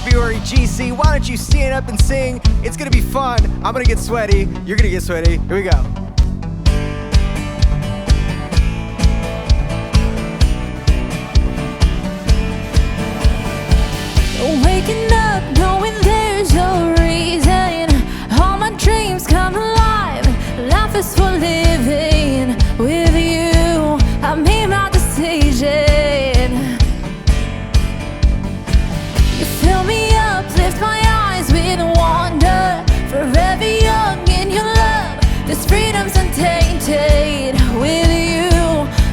February. GC, why don't you stand up and sing? It's gonna be fun. I'm gonna get sweaty. You're gonna get sweaty. Here we go. Waking up knowing there's a reason. All my dreams come alive. Life is for living. With you, I made my decision. You fill me up, lift my eyes with wonder. Forever young in your love. This freedom's untainted. With you,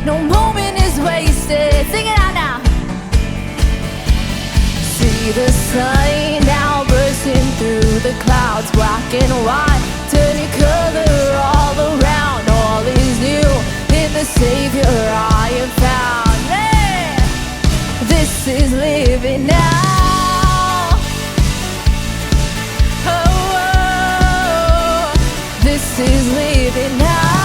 no moment is wasted. Sing it out now. See the sun now bursting through the clouds, black and white, turning color all around. All is new in the Savior I am found. Yeah. This is living now. Oh, this is living now.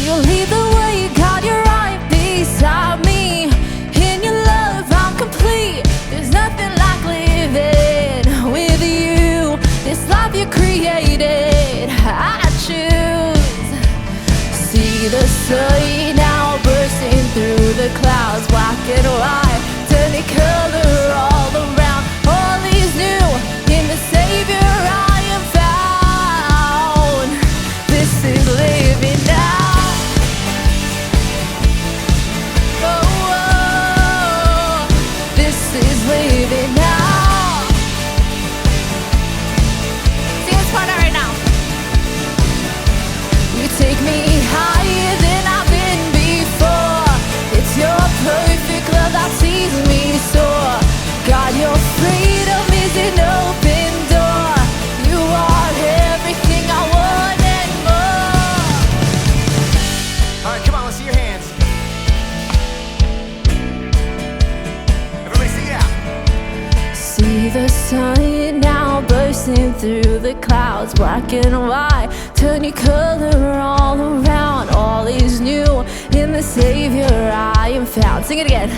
You lead the way, God, you're right beside me. In your love, I'm complete. There's nothing like living with you. This life you created, I choose. See the sun now bursting through the clouds, black and white, turning color all around. All is new in the Savior I am found. This is living now. Living now. Sing this part right now. You take me higher than I've been before. It's your perfect love that sees me soar. God, your freedom is an open door. You are everything I want and more. All right, come on, let's see your hands. Everybody sing it out. See the sun now bursting through the clouds, black and white, turning color all around. All is new in the Savior I am found. Sing it again.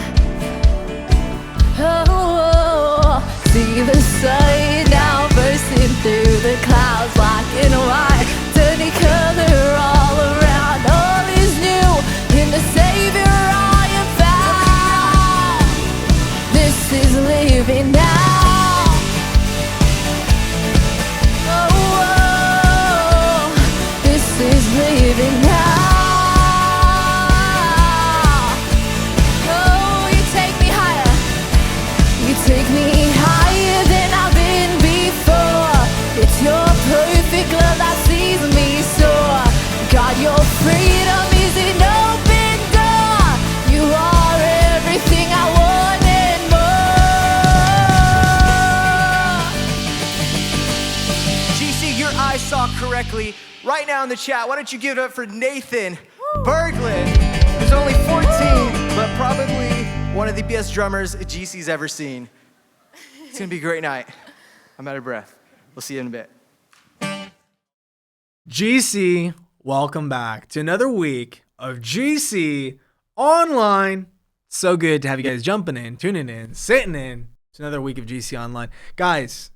Oh, see the sun now bursting through the clouds, black and white, turning color all around. All is new in the Savior I am found. This is living now. Living now. Oh, you take me higher. You take me higher than I've been before. It's your perfect love that sees me soar. God, your freedom is an open door. You are everything I want and more. GC, your eyes saw correctly. Right now in the chat, why don't you give it up for Nathan Berglund, who's only 14, but probably one of the best drummers GC's ever seen. It's gonna be a great night. I'm out of breath. We'll see you in a bit. GC, welcome back to another week of GC Online. So good to have you guys jumping in, tuning in, sitting in. It's another week of GC Online. Guys,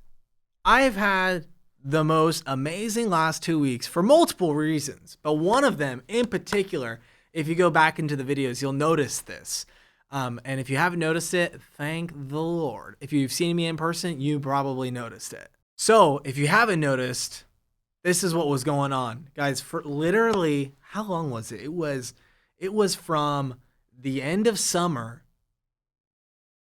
I've had the most amazing last 2 weeks for multiple reasons, but one of them in particular, if you go back into the videos, you'll notice this. And if you haven't noticed it, thank the Lord. If you've seen me in person, you probably noticed it. So if you haven't noticed, this is what was going on. Guys, for literally, how long was it? It was from the end of summer,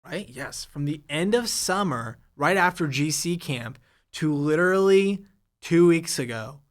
right? Yes, from the end of summer, right after GC camp, to literally 2 weeks ago.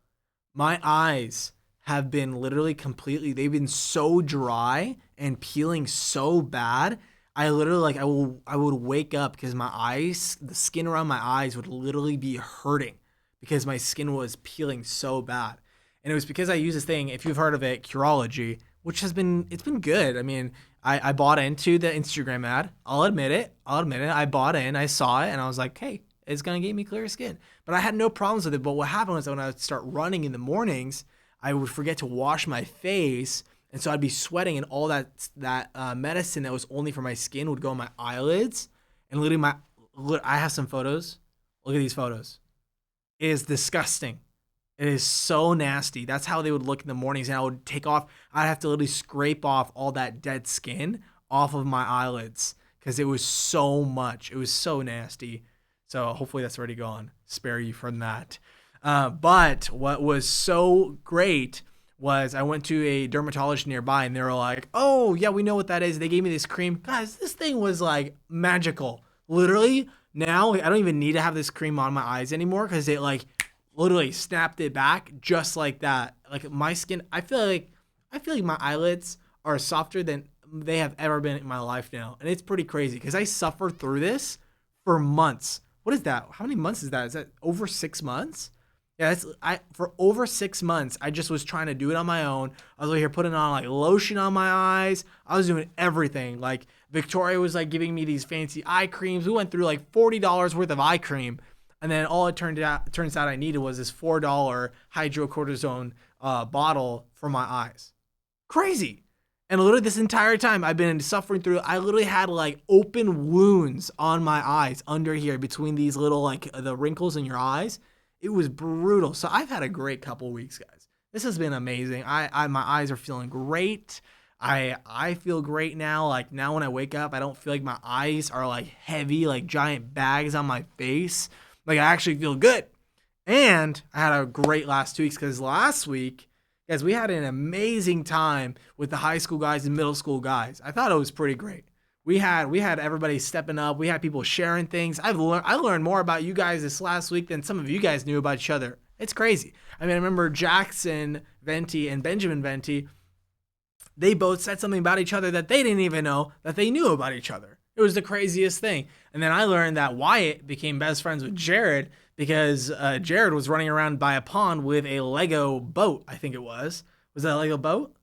My eyes have been literally completely, they've been so dry and peeling so bad. I literally I would wake up because my eyes, the skin around my eyes would literally be hurting because my skin was peeling so bad. And it was because I use this thing, if you've heard of it, Curology, which it's been good. I mean, I bought into the Instagram ad. I'll admit it. I bought in, I saw it, and I was like, hey, it's going to give me clear skin. But I had no problems with it. But what happened was that when I would start running in the mornings, I would forget to wash my face. And so I'd be sweating, and all that medicine that was only for my skin would go on my eyelids. And literally, I have some photos. Look at these photos. It is disgusting. It is so nasty. That's how they would look in the mornings. And I would I'd have to literally scrape off all that dead skin off of my eyelids because it was so much. It was so nasty. So hopefully that's already gone. Spare you from that. But what was so great was I went to a dermatologist nearby, and they were like, oh, yeah, we know what that is. They gave me this cream. Guys, this thing was like magical. Literally, now I don't even need to have this cream on my eyes anymore because it like literally snapped it back just like that. Like my skin, I feel like my eyelids are softer than they have ever been in my life now. And it's pretty crazy because I suffered through this for months. What is that? How many months is that? Is that over 6 months? Yeah, for over 6 months, I just was trying to do it on my own. I was over here putting on like lotion on my eyes. I was doing everything. Like Victoria was like giving me these fancy eye creams. We went through like $40 worth of eye cream. And then all it turns out I needed was this $4 hydrocortisone bottle for my eyes. Crazy. And literally this entire time I've been suffering through, I literally had like open wounds on my eyes under here between these little like the wrinkles in your eyes. It was brutal. So I've had a great couple weeks, guys. This has been amazing. My eyes are feeling great. I feel great now. Like now when I wake up, I don't feel like my eyes are like heavy, like giant bags on my face. Like I actually feel good. And I had a great last 2 weeks because last week, guys, we had an amazing time with the high school guys and middle school guys. I thought it was pretty great. We had everybody stepping up. We had people sharing things. I learned more about you guys this last week than some of you guys knew about each other. It's crazy. I mean, I remember Jackson Venti and Benjamin Venti. They both said something about each other that they didn't even know that they knew about each other. It was the craziest thing. And then I learned that Wyatt became best friends with Jared because Jared was running around by a pond with a Lego boat, I think it was. Was that a Lego boat?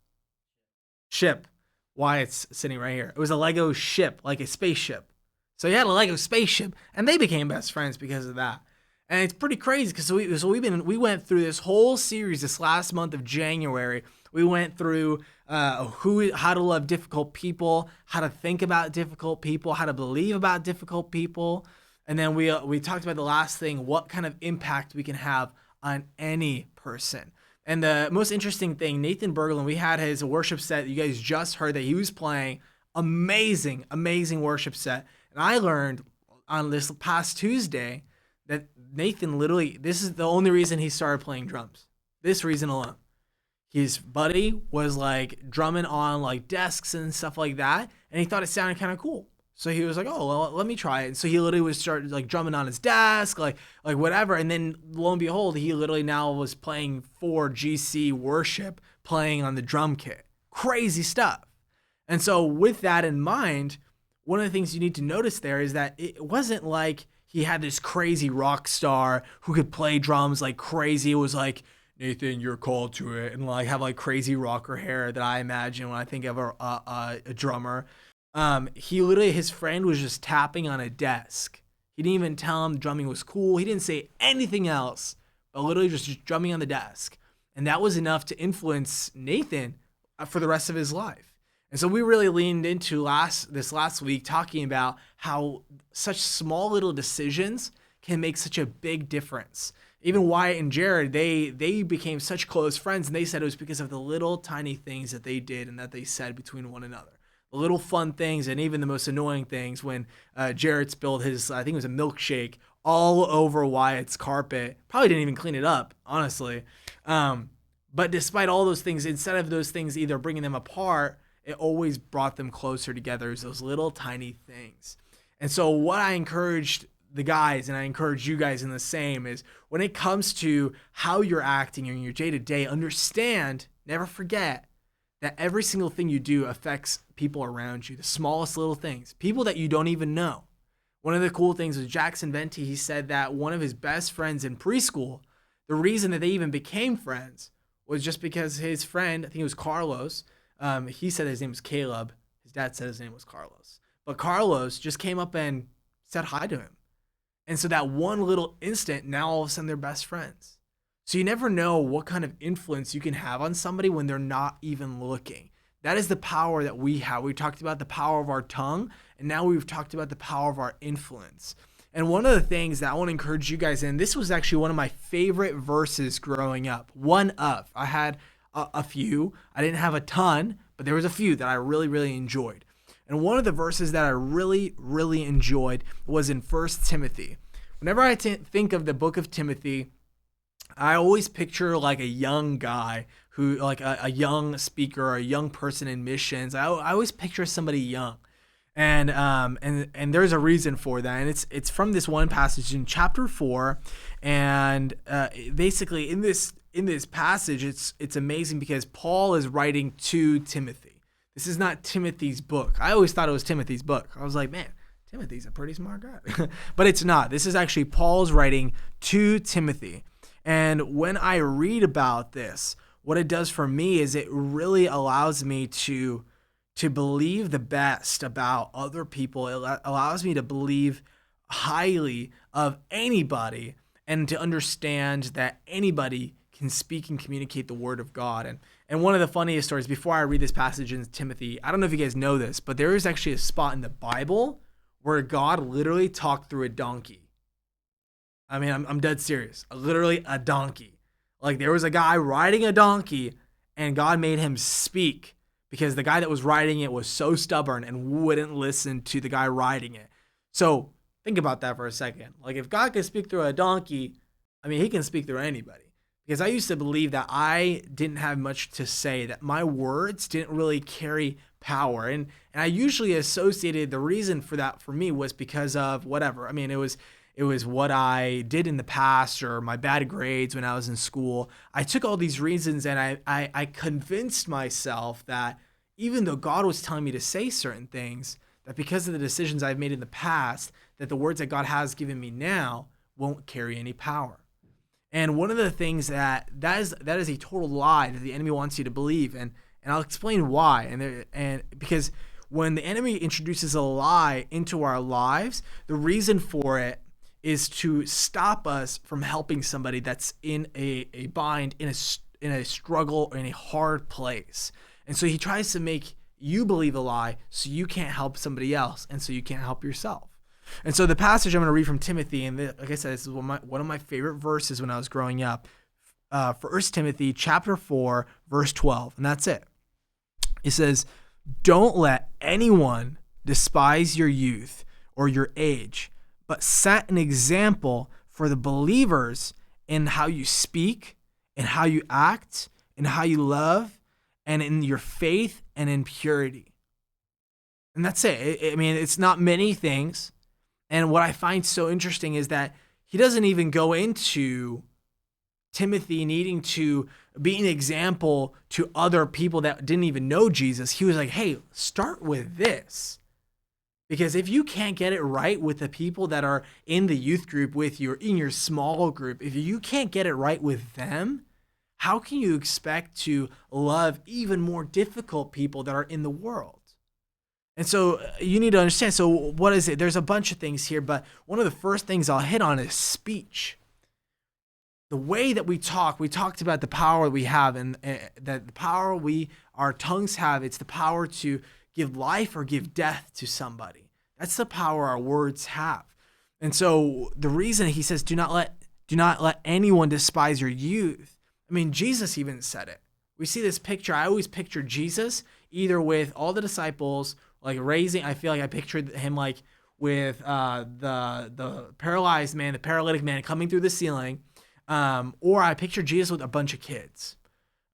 Ship. Wyatt's sitting right here. It was a Lego ship, like a spaceship. So he had a Lego spaceship, and they became best friends because of that. And it's pretty crazy because we went through this whole series this last month of January. We went through how to love difficult people, how to think about difficult people, how to believe about difficult people, and then we talked about the last thing, what kind of impact we can have on any person. And the most interesting thing, Nathan Berglund, we had his worship set. You guys just heard that he was playing amazing, amazing worship set. And I learned on this past Tuesday that Nathan literally, this is the only reason he started playing drums. This reason alone. His buddy was like drumming on like desks and stuff like that. And he thought it sounded kind of cool. So he was like, oh, well, let me try it. And so he literally was started like drumming on his desk, like whatever. And then lo and behold, he literally now was playing for GC worship, playing on the drum kit. Crazy stuff. And so with that in mind, one of the things you need to notice there is that it wasn't like he had this crazy rock star who could play drums like crazy. It was like, Nathan, you're called to it. And like have like crazy rocker hair that I imagine when I think of a drummer. His friend was just tapping on a desk. He didn't even tell him drumming was cool. He didn't say anything else, but literally just drumming on the desk. And that was enough to influence Nathan for the rest of his life. And so we really leaned into this last week talking about how such small little decisions can make such a big difference. Even Wyatt and Jared, they became such close friends, and they said it was because of the little tiny things that they did and that they said between one another. The little fun things and even the most annoying things when Jared spilled his, I think it was a milkshake, all over Wyatt's carpet. Probably didn't even clean it up, honestly. But despite all those things, instead of those things either bringing them apart, it always brought them closer together. Is those little tiny things. And so what I encouraged the guys, and I encourage you guys in the same, is when it comes to how you're acting in your day-to-day, understand, never forget, that every single thing you do affects people around you, the smallest little things, people that you don't even know. One of the cool things was Jackson Venti. He said that one of his best friends in preschool, the reason that they even became friends was just because his friend, I think it was Carlos, he said his name was Caleb. His dad said his name was Carlos. But Carlos just came up and said hi to him. And so that one little instant, now all of a sudden they're best friends. So you never know what kind of influence you can have on somebody when they're not even looking. That is the power that we have. We talked about the power of our tongue, and now we've talked about the power of our influence. And one of the things that I want to encourage you guys in, this was actually one of my favorite verses growing up. One of. I had a few. I didn't have a ton, but there was a few that I really, really enjoyed. And one of the verses that I really, really enjoyed was in 1 Timothy. Whenever I think of the book of Timothy, I always picture like a young guy who, like a young speaker or a young person in missions. I always picture somebody young. And there's a reason for that, and it's from this one passage in chapter 4, and basically in this passage, it's amazing because Paul is writing to Timothy. This is not Timothy's book. I always thought it was Timothy's book. I was like, man, Timothy's a pretty smart guy, but it's not. This is actually Paul's writing to Timothy, and when I read about this, what it does for me is it really allows me to believe the best about other people. It allows me to believe highly of anybody and to understand that anybody can speak and communicate the word of God. And one of the funniest stories, before I read this passage in Timothy, I don't know if you guys know this, but there is actually a spot in the Bible where God literally talked through a donkey. I mean, I'm dead serious. Literally a donkey. Like there was a guy riding a donkey and God made him speak, because the guy that was riding it was so stubborn and wouldn't listen to the guy riding it. So think about that for a second. Like if God can speak through a donkey, I mean, he can speak through anybody. Because I used to believe that I didn't have much to say, that my words didn't really carry power. And I usually associated the reason for that for me was because of whatever. I mean, it was what I did in the past or my bad grades when I was in school. I took all these reasons and I convinced myself that even though God was telling me to say certain things, that because of the decisions I've made in the past, that the words that God has given me now won't carry any power. And one of the things that is a total lie that the enemy wants you to believe, and I'll explain why. And because when the enemy introduces a lie into our lives, the reason for it is to stop us from helping somebody that's in a bind, in a struggle, or in a hard place. And so he tries to make you believe a lie so you can't help somebody else, and so you can't help yourself. And so the passage I'm going to read from Timothy, and like I said, this is one of my favorite verses when I was growing up. 1 Timothy chapter 4, verse 12, and that's it. It says, "Don't let anyone despise your youth or your age, but set an example for the believers in how you speak, in how you act, in how you love, and in your faith and in purity." And that's it. I mean, it's not many things. And what I find so interesting is that he doesn't even go into Timothy needing to be an example to other people that didn't even know Jesus. He was like, hey, start with this. Because if you can't get it right with the people that are in the youth group with you or in your small group, if you can't get it right with them, how can you expect to love even more difficult people that are in the world? And so you need to understand. So what is it? There's a bunch of things here, but one of the first things I'll hit on is speech. The way that we talked about the power we have, and that the power our tongues have, it's the power to give life or give death to somebody. That's the power our words have. And so the reason he says, do not let anyone despise your youth. I mean, Jesus even said it. We see this picture. I always picture Jesus either with all the disciples, like raising, I feel like I pictured him like with the paralyzed man, the paralytic man coming through the ceiling, or I picture Jesus with a bunch of kids.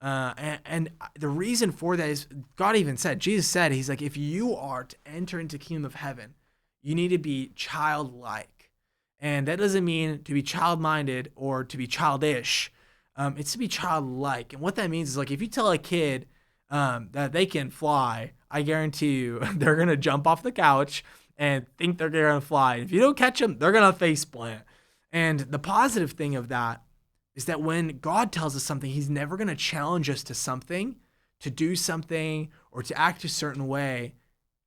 And the reason for that is God even said, Jesus said, he's like, if you are to enter into the kingdom of heaven, you need to be childlike. And that doesn't mean to be child-minded or to be childish. It's to be childlike. And what that means is like, if you tell a kid that they can fly, I guarantee you they're going to jump off the couch and think they're going to fly. If you don't catch them, they're going to face plant. And the positive thing of that is that when God tells us something, he's never going to challenge us to something, to do something, or to act a certain way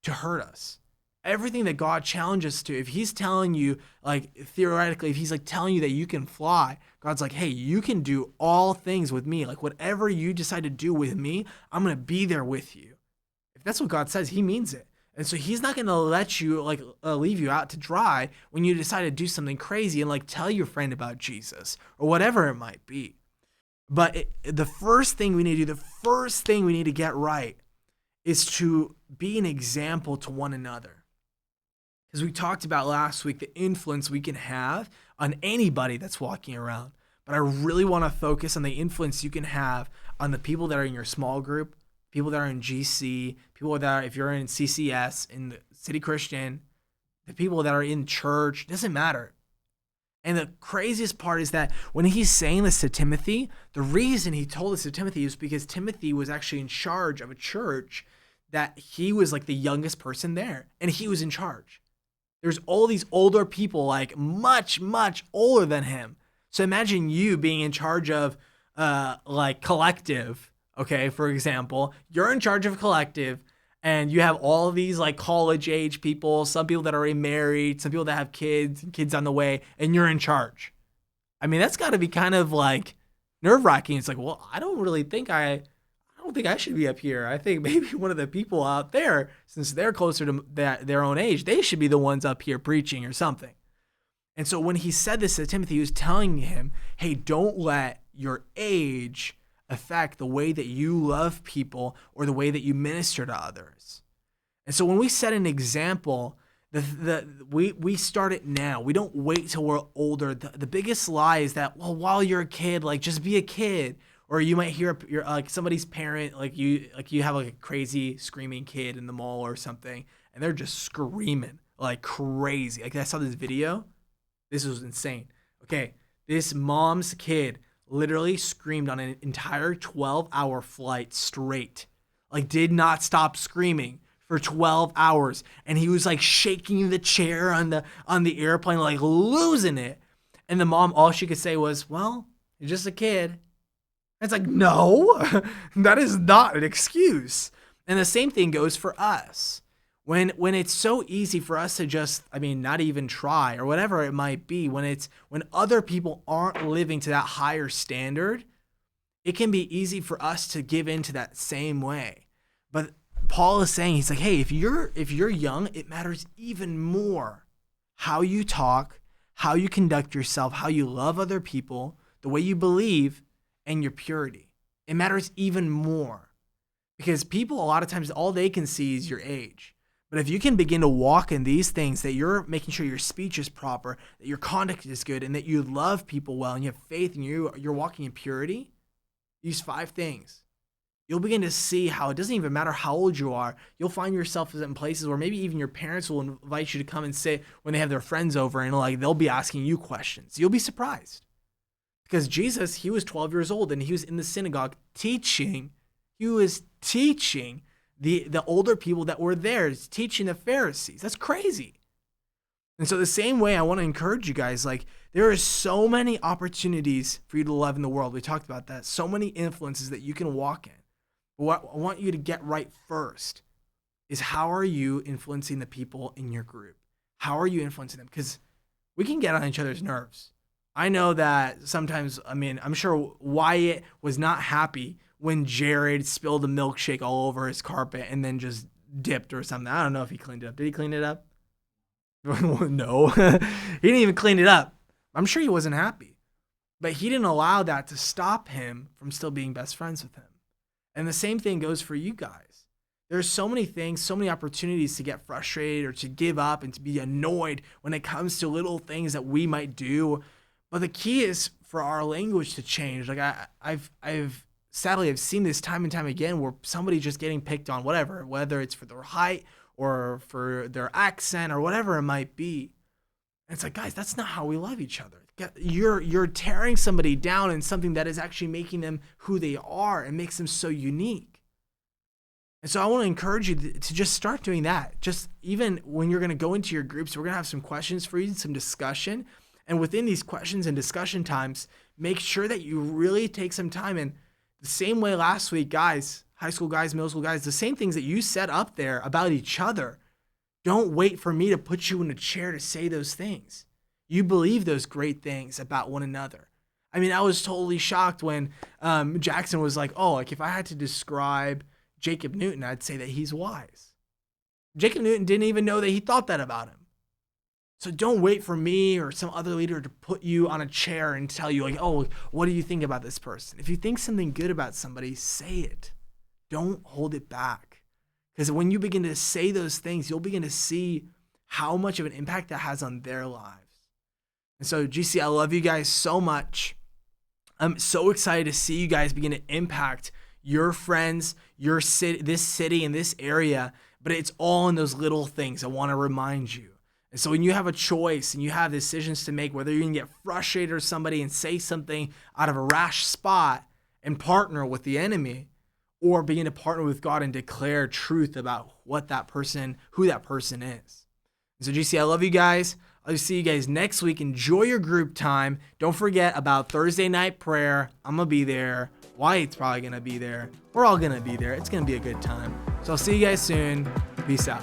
to hurt us. Everything that God challenges us to, if he's telling you, like theoretically, if he's like telling you that you can fly, God's like, hey, you can do all things with me. Like whatever you decide to do with me, I'm going to be there with you. That's what God says. He means it. And so he's not going to let you leave you out to dry when you decide to do something crazy and like tell your friend about Jesus or whatever it might be. But the first thing we need to do, the first thing we need to get right is to be an example to one another. Because we talked about last week the influence we can have on anybody that's walking around. But I really want to focus on the influence you can have on the people that are in your small group, people that are in GC, people that are, if you're in CCS, in the City Christian, the people that are in church, doesn't matter. And the craziest part is that when he's saying this to Timothy, the reason he told this to Timothy is because Timothy was actually in charge of a church that he was like the youngest person there, and he was in charge. There's all these older people, like much, much older than him. So imagine you being in charge of like collective, okay, for example. You're in charge of collective, and you have all of these like college age people, some people that are already married, some people that have kids and kids on the way, and you're in charge. I mean, that's got to be kind of like nerve-wracking. It's like, well, I don't think I should be up here. I think maybe one of the people out there, since they're closer to their own age, they should be the ones up here preaching or something. And so when he said this to Timothy, he was telling him, hey, don't let your age affect the way that you love people or the way that you minister to others. And so when we set an example, we start it now. We don't wait till we're older. The biggest lie is that, well, while you're a kid, like just be a kid. Or you might hear your like somebody's parent, like you have like a crazy screaming kid in the mall or something, and they're just screaming like crazy. Like I saw this video. This was insane. Okay, this mom's kid literally screamed on an entire 12-hour flight straight. Like did not stop screaming for 12 hours. And he was like shaking the chair on the airplane, like losing it. And the mom, all she could say was, well, you're just a kid. It's like, no, that is not an excuse. And the same thing goes for us. When it's so easy for us to just, not even try or whatever it might be, when other people aren't living to that higher standard, it can be easy for us to give into that same way. But Paul is saying, he's like, hey, if you're young, it matters even more how you talk, how you conduct yourself, how you love other people, the way you believe, and your purity. It matters even more because people, a lot of times, all they can see is your age. But if you can begin to walk in these things, that you're making sure your speech is proper, that your conduct is good, and that you love people well, and you have faith, and you're walking in purity, these 5 things, you'll begin to see how it doesn't even matter how old you are. You'll find yourself in places where maybe even your parents will invite you to come and sit when they have their friends over, and like they'll be asking you questions. You'll be surprised. Because Jesus, he was 12 years old and he was in the synagogue teaching. He was teaching the older people that were there, teaching the Pharisees. That's crazy. And so the same way, I want to encourage you guys, like there are so many opportunities for you to love in the world. We talked about that. So many influences that you can walk in. But what I want you to get right first is how are you influencing the people in your group? How are you influencing them? Because we can get on each other's nerves. I know that sometimes, I'm sure Wyatt was not happy when Jared spilled the milkshake all over his carpet and then just dipped or something. I don't know if he cleaned it up. Did he clean it up? No, he didn't even clean it up. I'm sure he wasn't happy. But he didn't allow that to stop him from still being best friends with him. And the same thing goes for you guys. There's so many things, so many opportunities to get frustrated or to give up and to be annoyed when it comes to little things that we might do. But the key is for our language to change. Like I've sadly seen this time and time again where somebody's just getting picked on, whether it's for their height or for their accent or whatever it might be. And it's like, guys, that's not how we love each other. You're tearing somebody down in something that is actually making them who they are and makes them so unique. And so I want to encourage you to just start doing that. Just even when you're going to go into your groups, we're going to have some questions for you, some discussion. And within these questions and discussion times, make sure that you really take some time. And the same way last week, guys, high school guys, middle school guys, the same things that you said up there about each other. Don't wait for me to put you in a chair to say those things. You believe those great things about one another. I was totally shocked when Jackson was like, if I had to describe Jacob Newton, I'd say that he's wise. Jacob Newton didn't even know that he thought that about him. So don't wait for me or some other leader to put you on a chair and tell you like, oh, what do you think about this person? If you think something good about somebody, say it. Don't hold it back. Because when you begin to say those things, you'll begin to see how much of an impact that has on their lives. And so GC, I love you guys so much. I'm so excited to see you guys begin to impact your friends, your city, this city and this area, but it's all in those little things. I want to remind you. And so when you have a choice and you have decisions to make, whether you're going to get frustrated with somebody and say something out of a rash spot and partner with the enemy, or begin to partner with God and declare truth about what that person, who that person is. And so GC, I love you guys. I'll see you guys next week. Enjoy your group time. Don't forget about Thursday night prayer. I'm going to be there. Wyatt's probably going to be there. We're all going to be there. It's going to be a good time. So I'll see you guys soon. Peace out.